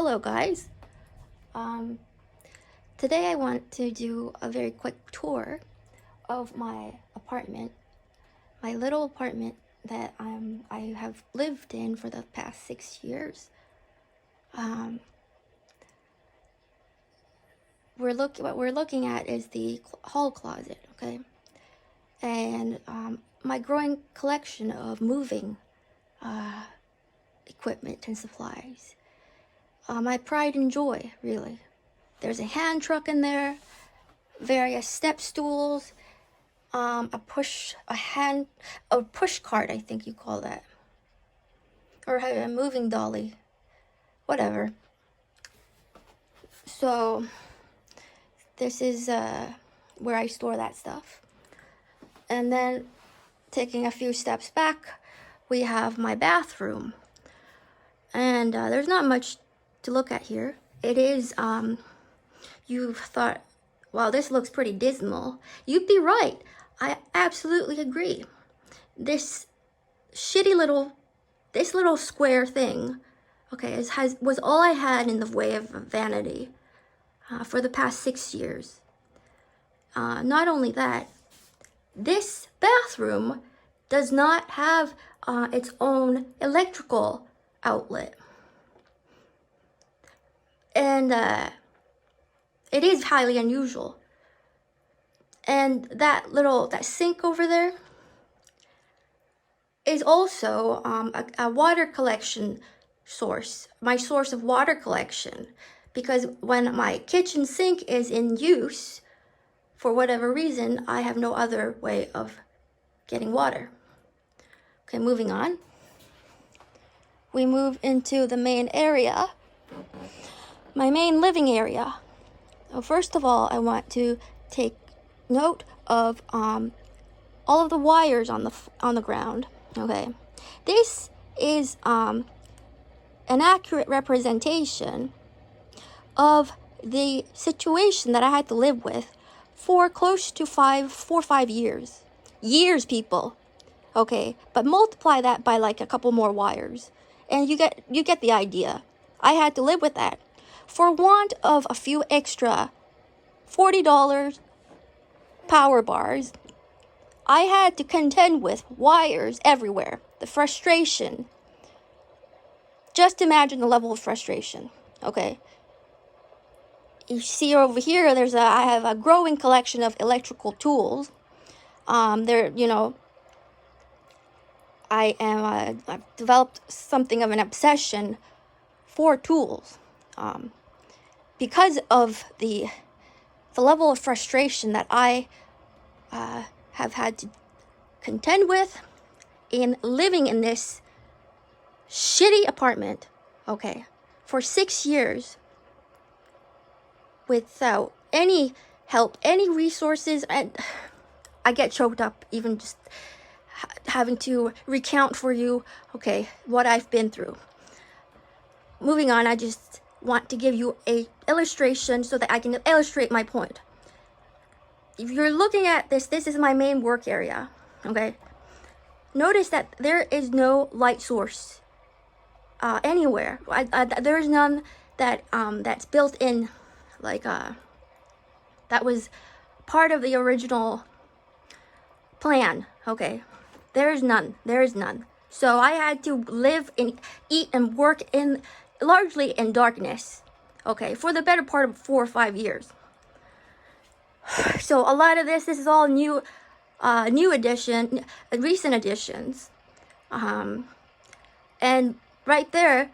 Hello guys. Um, Today I want to do a very quick tour of my apartment, my little apartment that I have lived in for the past 6 years. What we're looking at is the hall closet, okay, and my growing collection of moving equipment and supplies. My pride and joy, really. There's a hand truck in there, various step stools, a push cart, I think you call that, or a moving dolly, whatever. So this is where I store that stuff. And then taking a few steps back, we have my bathroom. And there's not much to look at here. It is, you've thought, wow, this looks pretty dismal. You'd be right. I absolutely agree. This little square thing, okay, was all I had in the way of vanity for the past 6 years. Not only that, this bathroom does not have its own electrical outlet. And it is highly unusual. And that sink over there is also a water collection source, my source of water collection. Because when my kitchen sink is in use, for whatever reason, I have no other way of getting water. Okay, moving on. We move into the main area, my main living area. So first of all, I want to take note of all of the wires on the ground. Okay, this is an accurate representation of the situation that I had to live with for close to 4 or 5 years. Years, people. Okay, but multiply that by like a couple more wires, and you get the idea. I had to live with that for want of a few extra $40 power bars. I had to contend with wires everywhere. The frustration. Just imagine the level of frustration. Okay. You see over here, I have a growing collection of electrical tools. I've developed something of an obsession for tools, because of the level of frustration that I have had to contend with in living in this shitty apartment, okay, for 6 years without any help, any resources, and I get choked up even just having to recount for you, okay, what I've been through. Moving on, I just want to give you a illustration so that I can illustrate my point. If you're looking at this is my main work area, okay? Notice that there is no light source anywhere. There is none that's built in, like that was part of the original plan, okay? There is none. So I had to live and eat and work largely in darkness, okay, for the better part of 4 or 5 years. So a lot of this is all recent additions. And right there,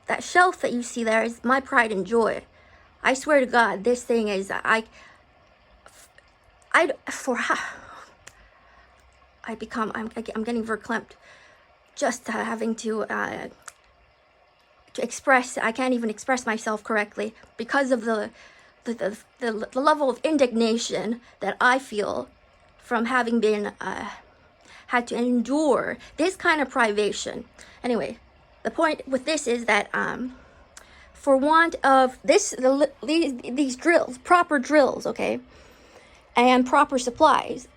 that shelf that you see there is my pride and joy. I swear to God, this thing is, I'm getting verklempt just having to express. I can't even express myself correctly because of the level of indignation that I feel from having been had to endure this kind of privation. Anyway, the point with this is that for want of these drills, proper drills, okay, and proper supplies,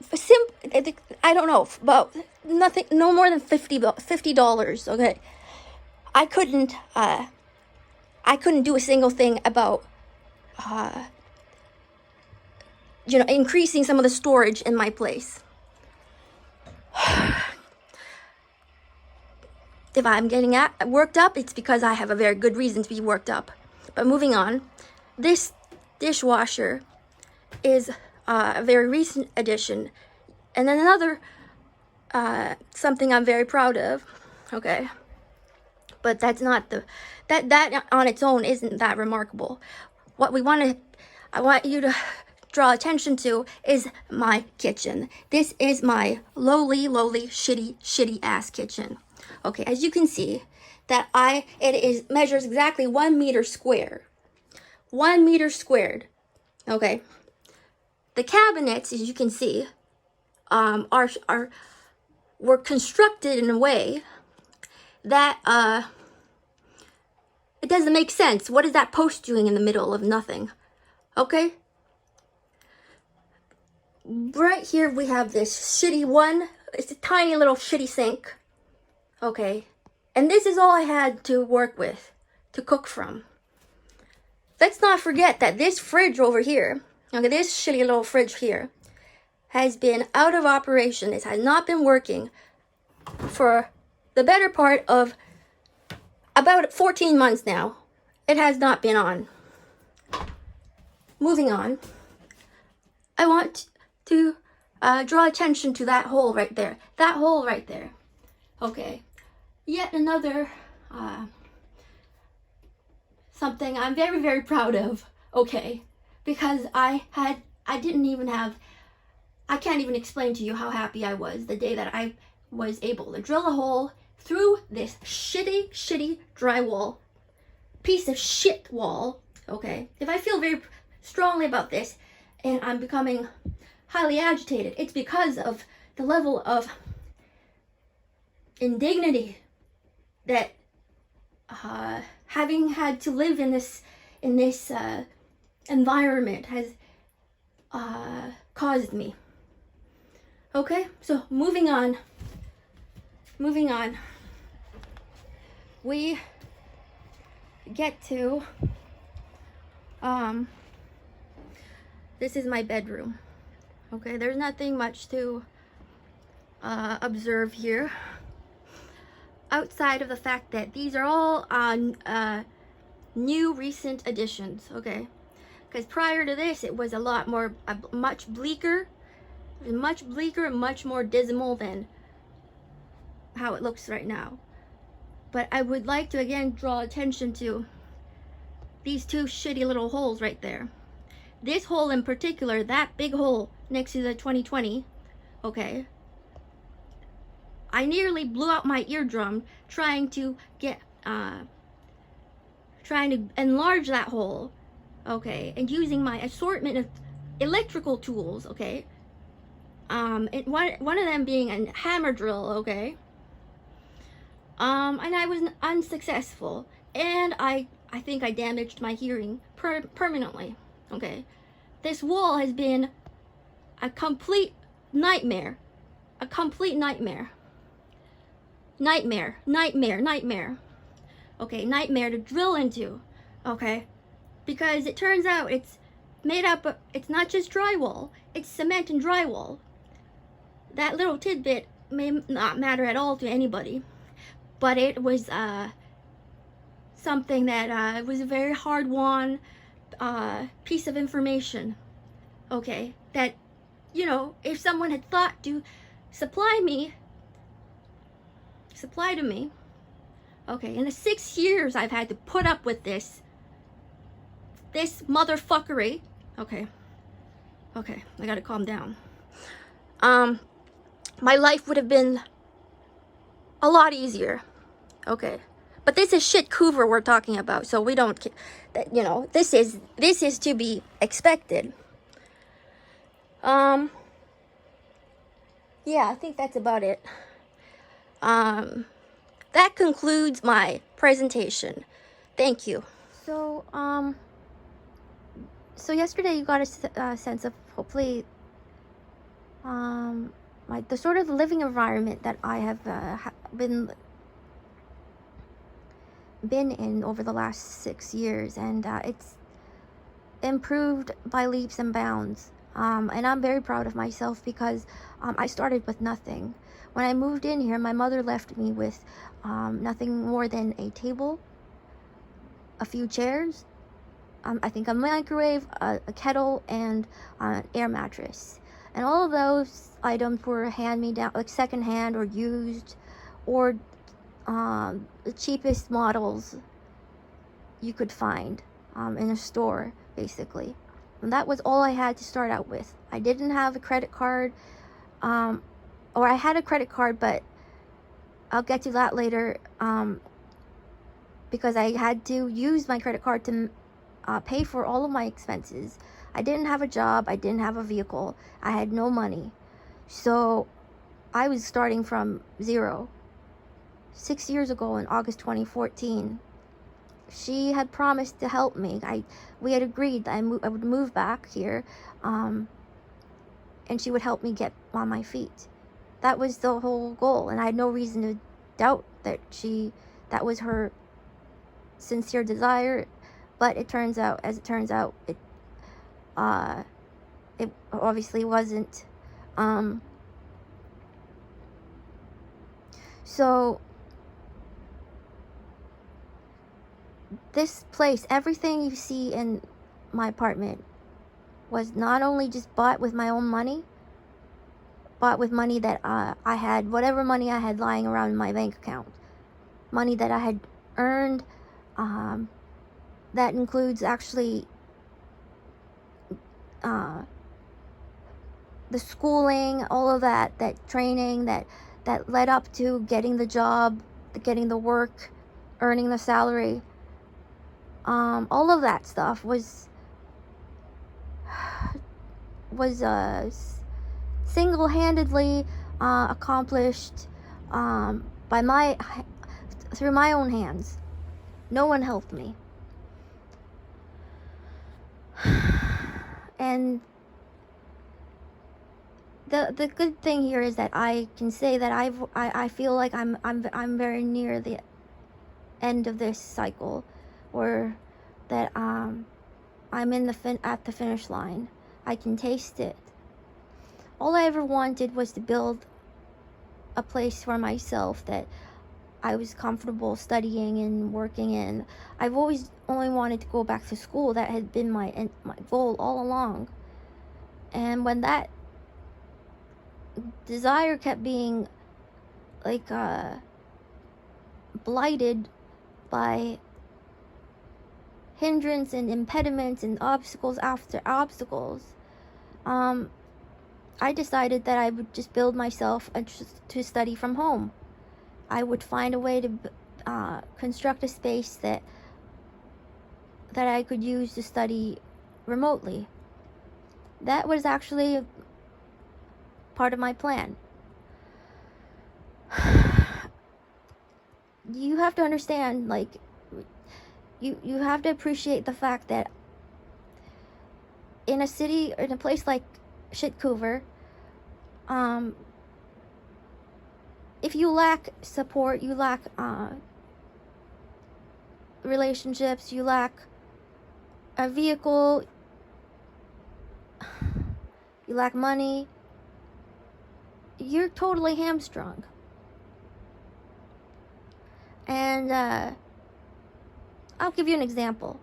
I don't know, about nothing, no more than $50, okay, I couldn't I couldn't do a single thing about, increasing some of the storage in my place. If I'm getting worked up, it's because I have a very good reason to be worked up. But moving on, this dishwasher is a very recent addition. And then another, something I'm very proud of, okay? But that's not that on its own isn't that remarkable. What I want you to draw attention to is my kitchen. This is my lowly, shitty ass kitchen. Okay, as you can see, it measures exactly 1 meter square. 1 meter squared. Okay. The cabinets, as you can see, were constructed in a way that it doesn't make sense. What is that post doing in the middle of nothing? Okay? Right here we have this shitty one. It's a tiny little shitty sink. Okay? And this is all I had to work with, to cook from. Let's not forget that this fridge over here, okay, this shitty little fridge here, has been out of operation. It has not been working for the better part of about 14 months now. It has not been on. Moving on, I want to draw attention to that hole right there. That hole right there. Okay. Yet another something I'm very, very proud of. Okay. Because I can't even explain to you how happy I was the day that I was able to drill a hole through this shitty drywall, piece of shit wall. Okay. If I feel very strongly about this and I'm becoming highly agitated, it's because of the level of indignity that having had to live in this environment has caused me. Okay, so moving on, we get to this is my bedroom. Okay, there's nothing much to observe here outside of the fact that these are all new recent additions. Okay, because prior to this it was much bleaker and much more dismal than how it looks right now. But I would like to again draw attention to these two shitty little holes right there. This hole in particular, that big hole next to the 2020, okay, I nearly blew out my eardrum trying to enlarge that hole, okay, and using my assortment of electrical tools, okay, and one of them being a hammer drill, okay, and I was unsuccessful, and I think I damaged my hearing permanently, okay. This wall has been a complete nightmare, okay, nightmare to drill into, okay, because it turns out it's made up of, it's not just drywall, it's cement and drywall. That little tidbit may not matter at all to anybody, but it was something that was a very hard-won piece of information, okay, that, you know, if someone had thought to supply to me, okay, in the 6 years I've had to put up with this motherfuckery, okay, I gotta calm down. My life would have been a lot easier, okay, but this is shit Coover we're talking about, so we don't, you know, this is to be expected. Yeah, I think that's about it. That concludes my presentation. Thank you. So, so yesterday you got a sense of hopefully, the sort of living environment that I have been been in over the last 6 years, and it's improved by leaps and bounds. And I'm very proud of myself because I started with nothing. When I moved in here, my mother left me with nothing more than a table, a few chairs, I think a microwave, a kettle, and an air mattress. And all of those items were hand-me-down, like secondhand or used, or the cheapest models you could find in a store, basically. And that was all I had to start out with. I didn't have a credit card, or I had a credit card, but I'll get to that later, because I had to use my credit card to pay for all of my expenses. I didn't have a job, I didn't have a vehicle, I had no money. So I was starting from zero. 6 years ago in August 2014, she had promised to help me. We had agreed that I would move back here, and she would help me get on my feet. That was the whole goal, and I had no reason to doubt that was her sincere desire. But it turns out, it obviously wasn't. So this place, everything you see in my apartment was not only just bought with my own money, bought with money that I had, whatever money I had lying around in my bank account, money that I had earned. That includes actually the schooling, all of that training that led up to getting the job, getting the work, earning the salary. All of that stuff was single-handedly accomplished through my own hands. No one helped me. And the good thing here is that I can say that I feel like I'm very near the end of this cycle, or that I'm at the finish line. I can taste it. All I ever wanted was to build a place for myself that I was comfortable studying and working in. I've always only wanted to go back to school. That had been my goal all along. And when that desire kept being like blighted by hindrance and impediments and obstacles after obstacles, I decided that I would just build myself to study from home. I would find a way to construct a space that I could use to study remotely. That was actually part of my plan. You have to understand, like, you have to appreciate the fact that in a city, in a place like Shitcouver, if you lack support, you lack relationships, you lack a vehicle, you lack money, you're totally hamstrung. And I'll give you an example.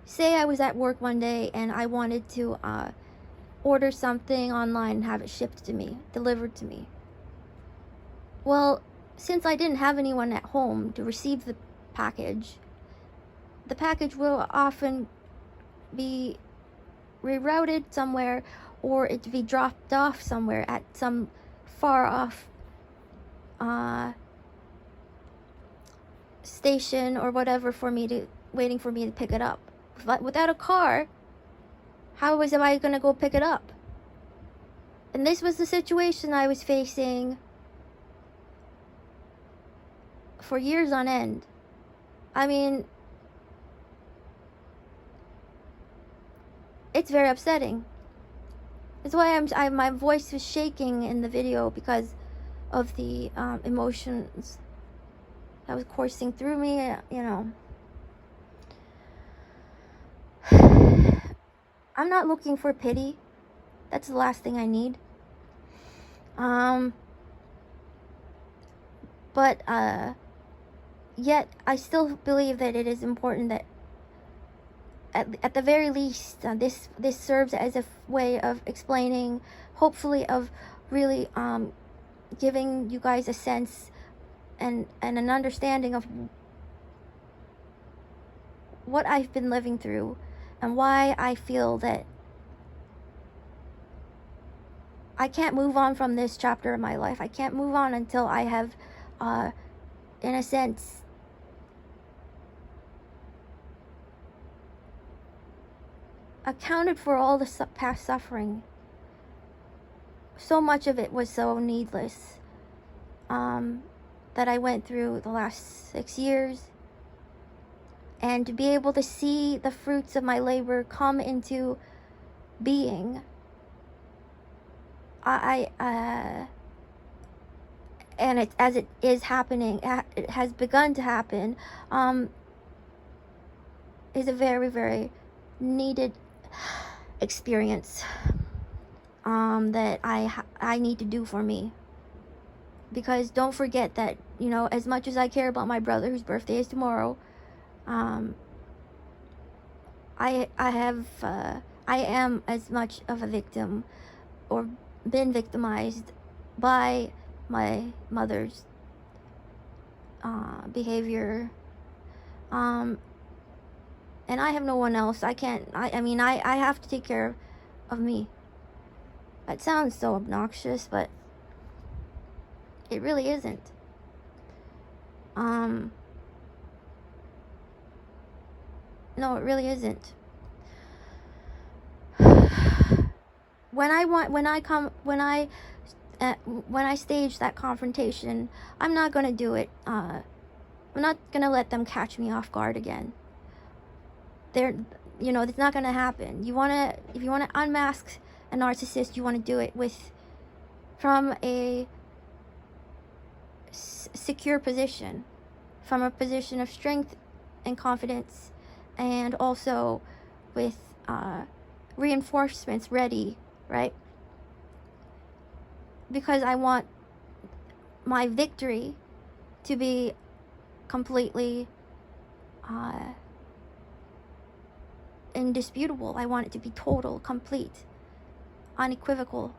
Say I was at work one day and I wanted to order something online and have it shipped to me, delivered to me. Well, since I didn't have anyone at home to receive the package will often be rerouted somewhere, or it be dropped off somewhere at some far off station or whatever waiting for me to pick it up. But without a car, how was I going to go pick it up? And this was the situation I was facing for years on end. I mean, it's very upsetting. That's why my voice was shaking in the video, because of the emotions that was coursing through me, you know. I'm not looking for pity. That's the last thing I need. But yet I still believe that it is important that at the very least, this serves as a way of explaining, hopefully of really giving you guys a sense and an understanding of what I've been living through and why I feel that I can't move on from this chapter of my life. I can't move on until I have, in a sense, accounted for all the past suffering. So much of it was so needless, that I went through the last 6 years. And to be able to see the fruits of my labor come into being, and as it is happening, it has begun to happen, is a very, very needed experience, that I need to do for me. Because don't forget that, you know, as much as I care about my brother whose birthday is tomorrow, I am as much of a victim, or been victimized by my mother's behavior, and I have no one else. I mean, I have to take care of me. That sounds so obnoxious, but it really isn't. No, it really isn't. When I stage that confrontation, I'm not gonna do it. I'm not gonna let them catch me off guard again. You know, it's not gonna happen. If you wanna unmask a narcissist, you wanna do it from a secure position, from a position of strength and confidence, and also with reinforcements ready, right? Because I want my victory to be completely indisputable. I want it to be total, complete, unequivocal.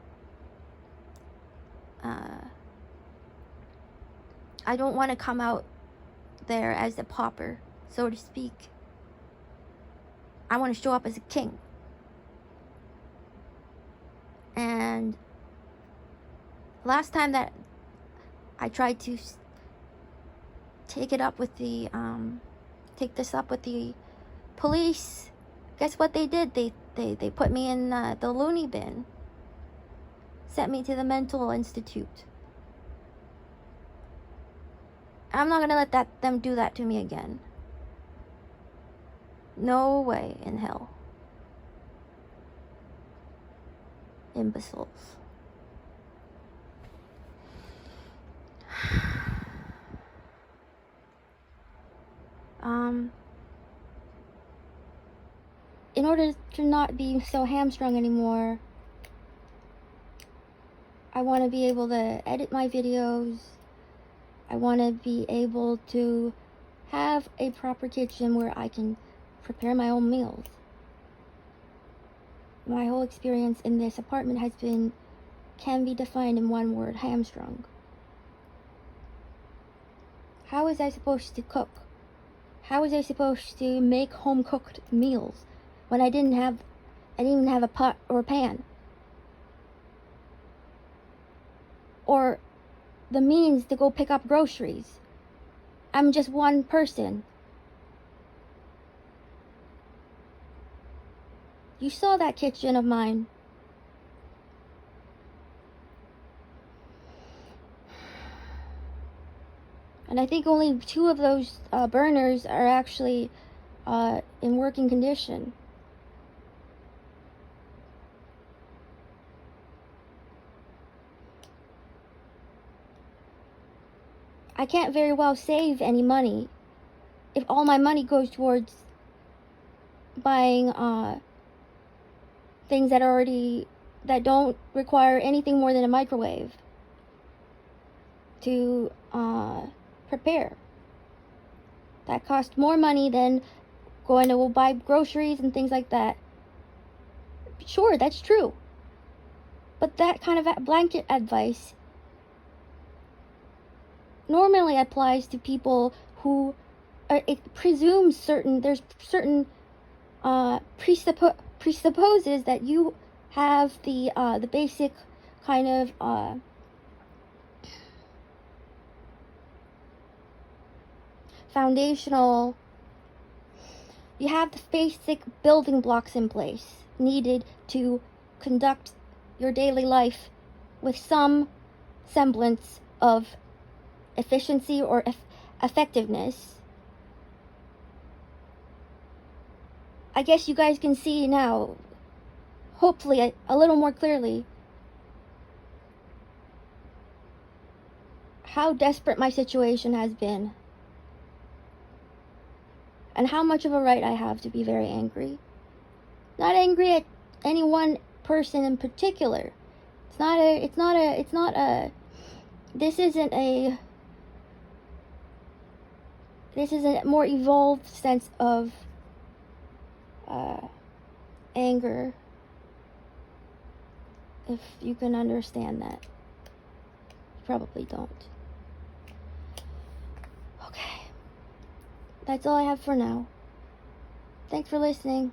I don't want to come out there as a pauper, so to speak. I want to show up as a king. And last time that I tried to take this up with the police, guess what they did? They put me in the loony bin, sent me to the mental institute. I'm not gonna let them do that to me again. No way in hell. Imbeciles. In order to not be so hamstrung anymore, I want to be able to edit my videos. I want to be able to have a proper kitchen where I can prepare my own meals. My whole experience in this apartment can be defined in one word: hamstrung. How was I supposed to cook? How was I supposed to make home-cooked meals when I didn't even have a pot or a pan? Or the means to go pick up groceries. I'm just one person. You saw that kitchen of mine. And I think only 2 of those burners are actually in working condition. I can't very well save any money if all my money goes towards buying things that don't require anything more than a microwave to prepare. That cost more money than going to buy groceries and things like that. Sure, that's true. But that kind of blanket advice normally applies to people who it presumes there's certain presupposes that you have the basic kind of foundational, you have the basic building blocks in place needed to conduct your daily life with some semblance of efficiency or effectiveness. I guess you guys can see now, hopefully a little more clearly, how desperate my situation has been. And how much of a right I have to be very angry. Not angry at any one person in particular. This isn't a more evolved sense of anger, if you can understand that. You probably don't. Okay. That's all I have for now. Thanks for listening.